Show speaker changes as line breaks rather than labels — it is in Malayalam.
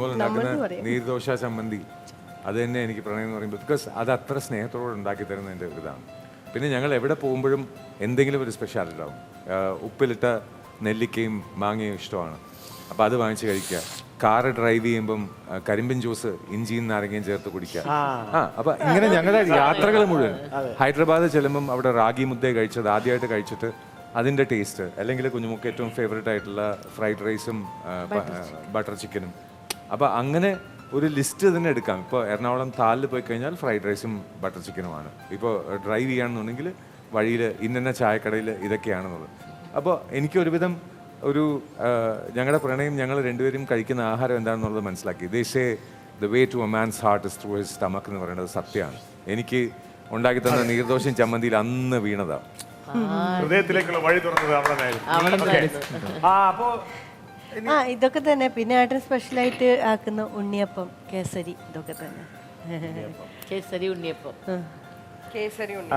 ഷിനുമോൾ ഉണ്ടാക്കുന്ന നീർദോശ ചമ്മന്തി അത് തന്നെ എനിക്ക് പ്രണയം എന്ന് പറയുമ്പോൾ ബിക്കോസ് അത് അത്ര സ്നേഹത്തോടെ ഉണ്ടാക്കി തരുന്നതിൻ്റെ ഒരു ഇതാണ്. പിന്നെ ഞങ്ങൾ എവിടെ പോകുമ്പോഴും എന്തെങ്കിലും ഒരു സ്പെഷ്യാലിറ്റി ഉണ്ടാവും. ഉപ്പിലിട്ട നെല്ലിക്കയും മാങ്ങയും ഇഷ്ടമാണ്, അപ്പോൾ അത് വാങ്ങിച്ച് കഴിക്കുക. കാറ് ഡ്രൈവ് ചെയ്യുമ്പം കരിമ്പിൻ ജ്യൂസ് ഇഞ്ചിയും നാരങ്ങയും ചേർത്ത് കുടിക്കുക. അപ്പം ഇങ്ങനെ ഞങ്ങളുടെ യാത്രകൾ മുഴുവൻ ഹൈദരാബാദ് ചെല്ലുമ്പം അവിടെ റാഗി മുദ്ദ കഴിച്ചത് ആദ്യമായിട്ട് കഴിച്ചിട്ട് അതിൻ്റെ ടേസ്റ്റ്, അല്ലെങ്കിൽ കുഞ്ഞുമുക്ക് ഏറ്റവും ഫേവറേറ്റ് ആയിട്ടുള്ള ഫ്രൈഡ് റൈസും ബട്ടർ ചിക്കനും. അപ്പോൾ അങ്ങനെ ഒരു ലിസ്റ്റ് തന്നെ എടുക്കാം. ഇപ്പോൾ എറണാകുളം താലിൽ പോയി കഴിഞ്ഞാൽ ഫ്രൈഡ് റൈസും ബട്ടർ ചിക്കനുമാണ്. ഇപ്പോൾ ഡ്രൈവ് ചെയ്യുകയാണെന്നുണ്ടെങ്കിൽ വഴിയിൽ ഇന്ന ചായക്കടയിൽ ഇതൊക്കെയാണെന്നുള്ളത്. അപ്പോൾ എനിക്കൊരുവിധം ഒരു ഞങ്ങളുടെ പ്രണയം ഞങ്ങൾ രണ്ടുപേരും കഴിക്കുന്ന ആഹാരം എന്താണെന്നുള്ളത് മനസ്സിലാക്കി. They say the way to a man's heart is through his stomach എന്ന് പറയുന്നത് സത്യമാണ്. എനിക്ക് ഉണ്ടാക്കി തന്ന നീർദോശയും ചമ്മന്തിയിൽ അന്ന് വീണതാണ്.
ഹൃദയത്തിലേക്കുള്ള വഴി തുറന്നത് അപ്പോ
ഇതൊക്കെ തന്നെ. പിന്നെ ഏട്ടൻ സ്പെഷ്യലായിട്ട് ആക്കുന്ന ഉണ്ണിയപ്പം, കേസരി, ഇതൊക്കെ തന്നെ.
കേസരി ഉണ്ണിയപ്പം.
കേസരി ഉണ്ട്.